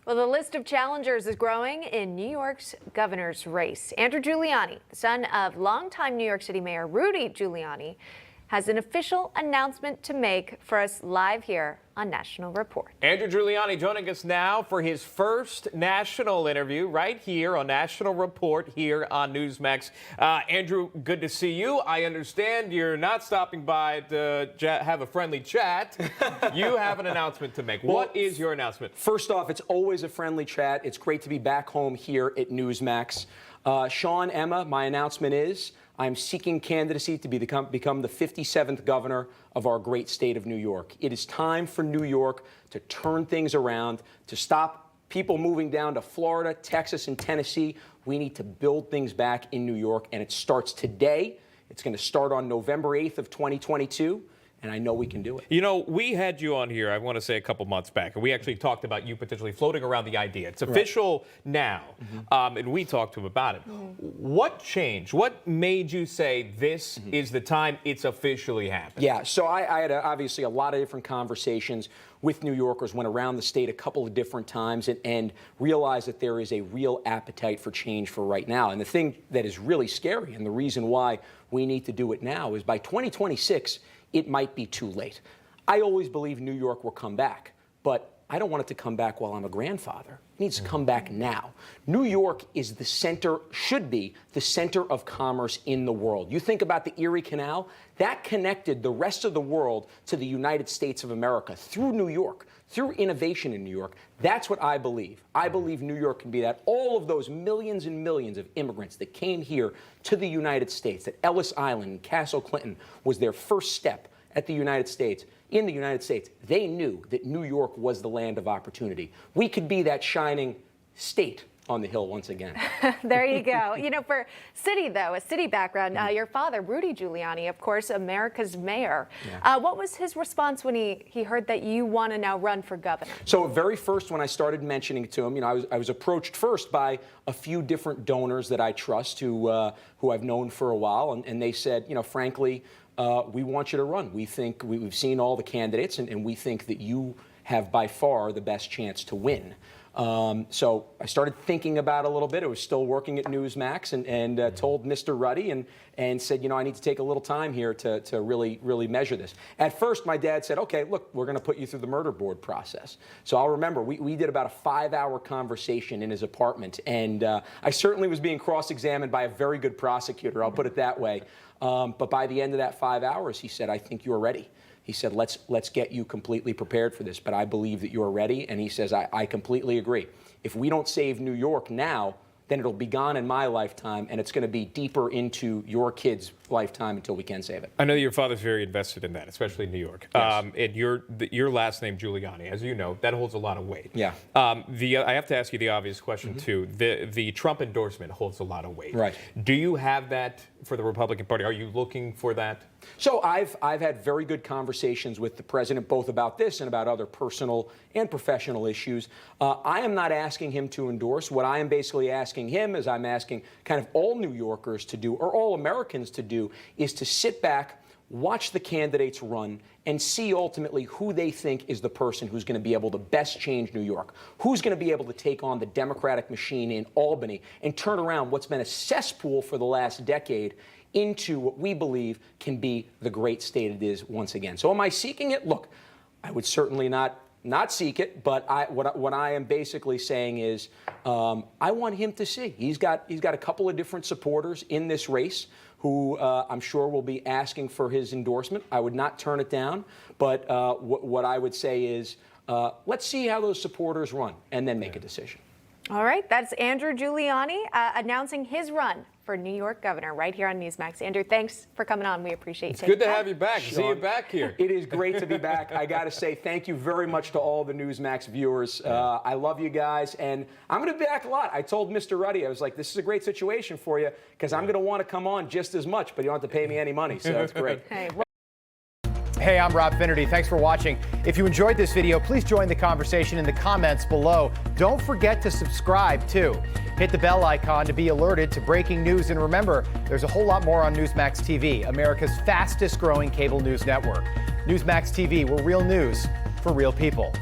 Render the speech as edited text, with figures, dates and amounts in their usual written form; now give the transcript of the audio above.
Well, the list of challengers is growing in New York's governor's race. Andrew Giuliani, the son of longtime New York City Mayor Rudy Giuliani, has an official announcement to make for us live here on National Report. Andrew Giuliani joining us now for his first national interview right here on National Report here on Newsmax. Andrew, good to see you. I understand you're not stopping by to have a friendly chat. You have an announcement to make. What is your announcement? First off, it's always a friendly chat. It's great to be back home here at Newsmax. Sean, Emma, my announcement is I'm seeking candidacy to become the 57th governor of our great state of New York. It is time for New York to turn things around, to stop people moving down to Florida, Texas, and Tennessee. We need to build things back in New York, and it starts today. It's going to start on November 8th of 2022. And I know we can do it. You know, we had you on here, I want to say a couple months back, and we actually talked about you potentially floating around the idea. It's official now, and we talked to him about it. What changed? What made you say this is the time it's officially happening? Yeah, so I had obviously a lot of different conversations with New Yorkers, went around the state a couple of different times and realized that there is a real appetite for change for right now. And the thing that is really scary and the reason why we need to do it now is by 2026, it might be too late. I always believe New York will come back, but I don't want it to come back while I'm a grandfather. It needs to come back now. New York is the center, should be the center of commerce in the world. You think about the Erie Canal, that connected the rest of the world to the United States of America through New York, through innovation in New York. That's what I believe. I believe New York can be that. All of those millions and millions of immigrants that came here to the United States, that Ellis Island and Castle Clinton was their first step at the United States. In the United States, they knew that New York was the land of opportunity. We could be that shining state on the hill once again. There you go. You know, for city, though, a city background, your father, Rudy Giuliani, of course, America's mayor. Yeah. What was his response when he heard that you want to now run for governor? So very first, when I started mentioning it to him, you know, I was approached first by a few different donors that I trust who I've known for a while, and they said, you know, frankly, we want you to run. We think we've seen all the candidates, and we think that you have by far the best chance to win. So I started thinking about it a little bit. I was still working at Newsmax and told Mr. Ruddy and said, you know, I need to take a little time here to really measure this. At first, my dad said, okay, look, we're going to put you through the murder board process. So I'll remember, we did about a 5-hour conversation in his apartment, and I certainly was being cross-examined by a very good prosecutor, I'll put it that way. But by the end of that 5 hours, he said, I think you're ready. He said, let's get you completely prepared for this, but I believe that you're ready. And he says, I completely agree. If we don't save New York now, then it'll be gone in my lifetime, and it's going to be deeper into your kids' lifetime until we can save it. I know your father's very invested in that, especially in New York. Yes. And your last name, Giuliani, as you know, that holds a lot of weight. Yeah. I have to ask you the obvious question, too. The Trump endorsement holds a lot of weight. Right. Do you have that for the Republican Party? Are you looking for that? So I've had very good conversations with the president, both about this and about other personal and professional issues. I am not asking him to endorse. What I am basically asking him, is I'm asking kind of all New Yorkers to do, or all Americans to do, is to sit back, watch the candidates run, and see ultimately who they think is the person who's going to be able to best change New York, who's going to be able to take on the Democratic machine in Albany and turn around what's been a cesspool for the last decade into what we believe can be the great state it is once again. So am I seeking it? Look, I would certainly not seek it, but what I am basically saying is I want him to see. He's got a couple of different supporters in this race who I'm sure will be asking for his endorsement. I would not turn it down, but what I would say is let's see how those supporters run and then make a decision. All right, that's Andrew Giuliani announcing his run for New York governor right here on Newsmax. Andrew, thanks for coming on. We appreciate it. It's good to have you back. Sean, see you back here. It is great to be back. I got to say thank you very much to all the Newsmax viewers. I love you guys, and I'm going to be back a lot. I told Mr. Ruddy, I was like, this is a great situation for you because I'm going to want to come on just as much, but you don't have to pay me any money, so it's great. Hey, I'm Rob Finnerty. Thanks for watching. If you enjoyed this video, please join the conversation in the comments below. Don't forget to subscribe, too. Hit the bell icon to be alerted to breaking news. And remember, there's a whole lot more on Newsmax TV, America's fastest growing cable news network. Newsmax TV, where real news for real people.